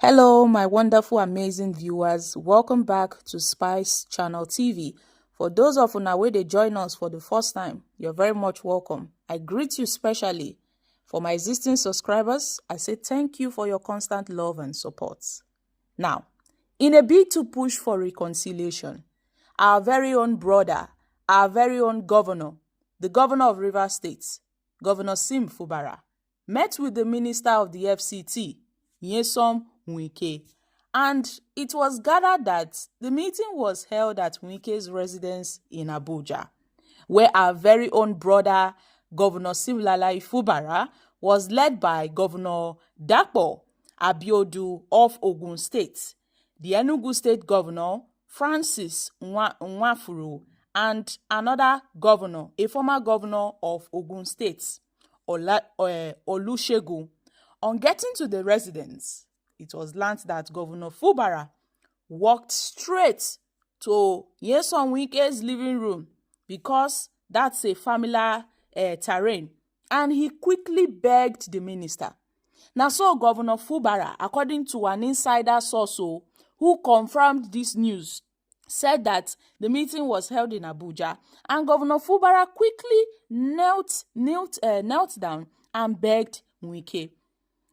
Hello, my wonderful, amazing viewers. Welcome back to Spice Channel TV. For those of you where they join us for the first time, you're very much welcome. I greet you specially. For my existing subscribers, I say thank you for your constant love and support. Now, in a bid to push for reconciliation, our very own brother, our very own governor, the governor of Rivers State, Governor Sim Fubara, met with the minister of the FCT, Nyesom Wike, and it was gathered that the meeting was held at Wike's residence in Abuja, where our very own brother, Governor Simlalai Fubara, was led by Governor Dapo Abiodu of Ogun State, the Enugu State Governor, Francis Nwafuru, and another governor, a former governor of Ogun State, Olusegun. On getting to the residence, it was learnt that Governor Fubara walked straight to Nyesom Wike's living room because that's a familiar terrain, and he quickly begged the minister. Now, so Governor Fubara, according to an insider source who confirmed this news, said that the meeting was held in Abuja, and Governor Fubara quickly knelt down and begged Wike.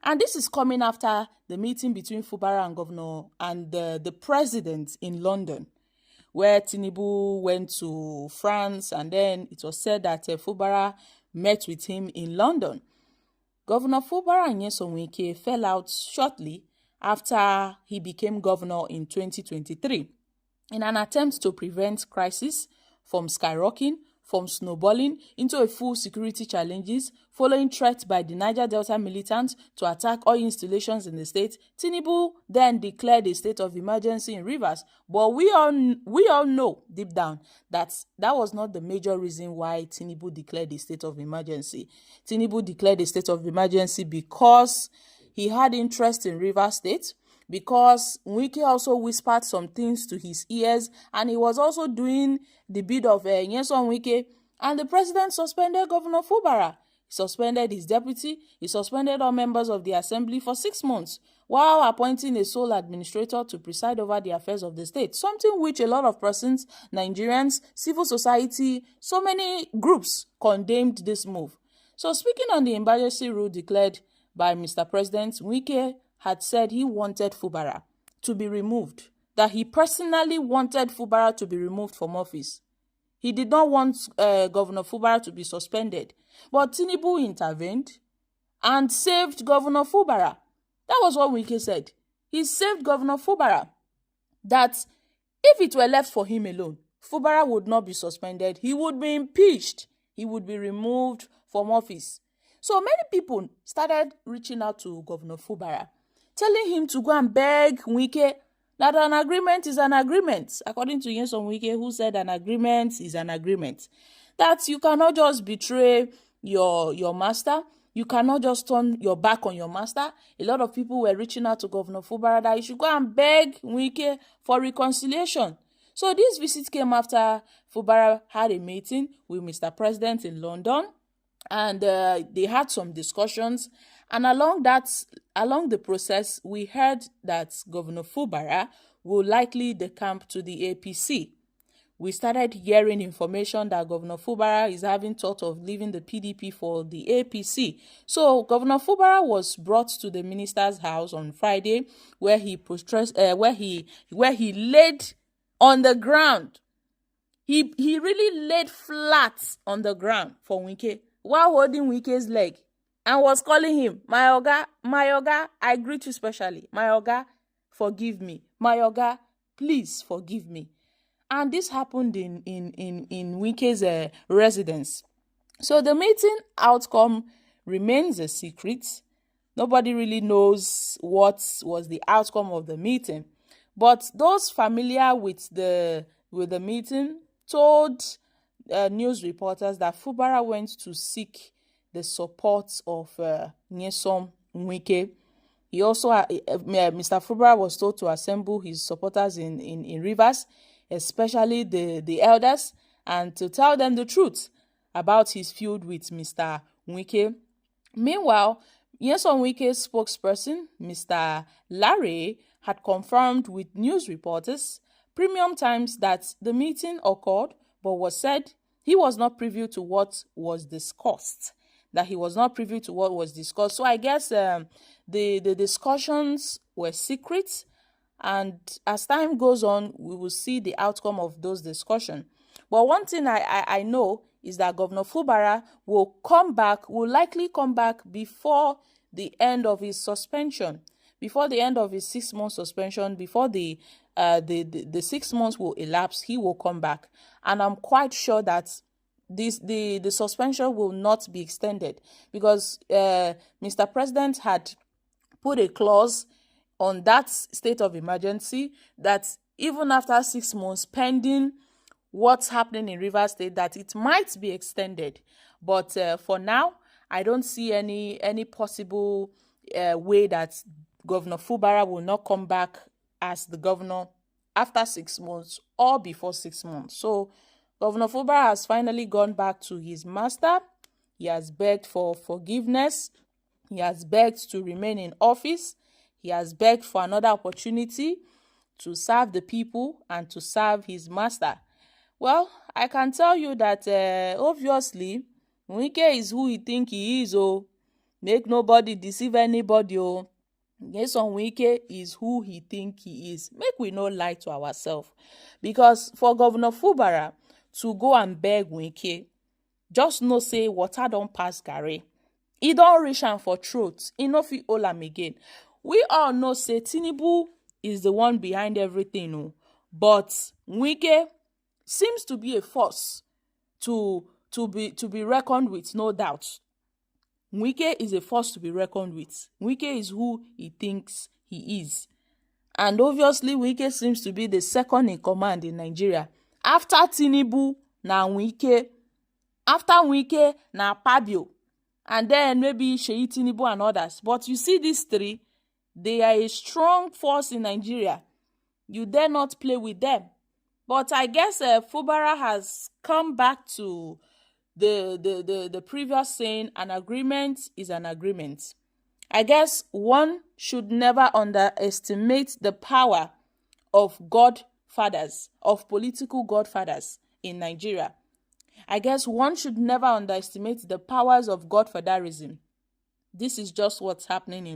And this is coming after the meeting between Fubara and Governor and the president in London, where Tinubu went to France, and then it was said that Fubara met with him in London. Governor Fubara and Nyesom Wike fell out shortly after he became governor in 2023 in an attempt to prevent crisis from skyrocketing, from snowballing into a full security challenges following threats by the Niger Delta militants to attack oil installations in the state. Tinubu then declared a state of emergency in Rivers, but we all know deep down that was not the major reason why Tinubu declared a state of emergency. Tinubu declared a state of emergency because he had interest in Rivers State, because Wike also whispered some things to his ears, and he was also doing the bid of Nyesom Wike, and the president suspended Governor Fubara. He suspended his deputy, he suspended all members of the assembly for 6 months, while appointing a sole administrator to preside over the affairs of the state, something which a lot of persons, Nigerians, civil society, so many groups condemned this move. So speaking on the emergency rule declared by Mr. President, Wike had said he wanted Fubara to be removed, that he personally wanted Fubara to be removed from office. He did not want Governor Fubara to be suspended, but Tinubu intervened and saved Governor Fubara. That was what Wike said. He saved Governor Fubara, that if it were left for him alone, Fubara would not be suspended. He would be impeached. He would be removed from office. So many people started reaching out to Governor Fubara, telling him to go and beg Wike that an agreement is an agreement, according to Nyesom Wike, who said an agreement is an agreement. That you cannot just betray your master. You cannot just turn your back on your master. A lot of people were reaching out to Governor Fubara that he should go and beg Wike for reconciliation. So this visit came after Fubara had a meeting with Mr. President in London, and they had some discussions. And along the process, we heard that Governor Fubara will likely decamp to the APC. We started hearing information that Governor Fubara is having thought of leaving the PDP for the APC. So Governor Fubara was brought to the minister's house on Friday, where he laid on the ground. He really laid flat on the ground for Wike while holding Wike's leg, and was calling him, my oga, I greet you specially. My oga, forgive me. My oga, please forgive me. And this happened in Wike's residence. So the meeting outcome remains a secret. Nobody really knows what was the outcome of the meeting. But those familiar with the meeting told news reporters that Fubara went to seek the support of Nyesom Wike. He also, Mr. Fubara was told to assemble his supporters in Rivers, especially the elders, and to tell them the truth about his feud with Mr. Wike. Meanwhile, Nyesom Wike's spokesperson, Mr. Larry, had confirmed with news reporters Premium Times that the meeting occurred, but was said he was not privy to what was discussed. So I guess the discussions were secret, and as time goes on, we will see the outcome of those discussions. But one thing I know is that Governor Fubara will likely come back before the end of his suspension, before the end of his 6-month suspension, before the 6 months will elapse. He will come back, and I'm quite sure that the suspension will not be extended, because Mr. President had put a clause on that state of emergency that even after 6 months, pending what's happening in Rivers State, that it might be extended. But for now, I don't see any possible way that Governor Fubara will not come back as the governor after 6 months or before 6 months. So Governor Fubara has finally gone back to his master. He has begged for forgiveness. He has begged to remain in office. He has begged for another opportunity to serve the people and to serve his master. Well, I can tell you that obviously, Wike is who he think he is. Oh, make nobody deceive anybody. Oh, Nyesom Wike is who he think he is. Make we no lie to ourselves, because for Governor Fubara to go and beg Wike, just know say water don't pass Gary. He don't reach am for throat. He no fit hold am again. We all know say Tinubu is the one behind everything. Oh, but Wike seems to be a force to be reckoned with, no doubt. Wike is a force to be reckoned with. Wike is who he thinks he is. And obviously, Wike seems to be the second in command in Nigeria. After Tinubu, na Wike. After Wike, na Pabio. And then maybe Sheyi Tinubu and others. But you see these three, they are a strong force in Nigeria. You dare not play with them. But I guess Fubara has come back to the previous saying, an agreement is an agreement. I guess one should never underestimate the power of godfathers, of political godfathers in Nigeria. I guess one should never underestimate the powers of godfatherism. This is just what's happening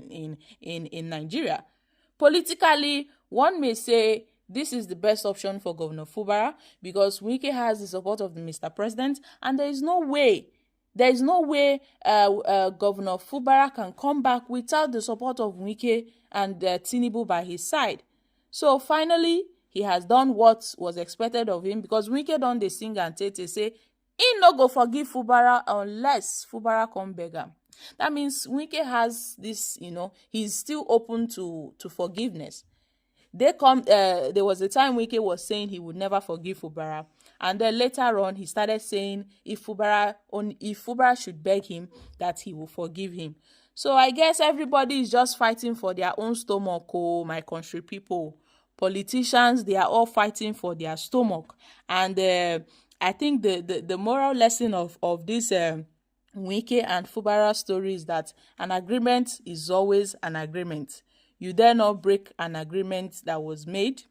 in Nigeria. Politically, one may say this is the best option for Governor Fubara because Wike has the support of the Mr. President, and there is no way Governor Fubara can come back without the support of Wike and Tinubu by his side. So finally, he has done what was expected of him, because Wike don dey sing and tete say he no go forgive Fubara unless Fubara come beg am. That means Wike has this, he's still open to forgiveness. There was a time Wike was saying he would never forgive Fubara, and then later on he started saying if Fubara should beg him, that he will forgive him. So I guess everybody is just fighting for their own stomach. Oh, my country people, politicians, they are all fighting for their stomach. And I think the moral lesson of this Wike and Fubara story is that an agreement is always an agreement. You dare not break an agreement that was made,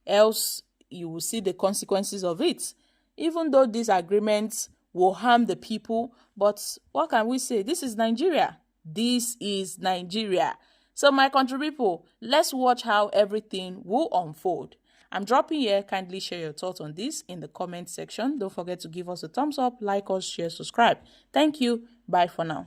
else you will see the consequences of it. Even though these agreements will harm the people, but what can we say? This is Nigeria. This is Nigeria. So my country people, let's watch how everything will unfold. I'm dropping here. Kindly share your thoughts on this in the comment section. Don't forget to give us a thumbs up, like us, share, subscribe. Thank you. Bye for now.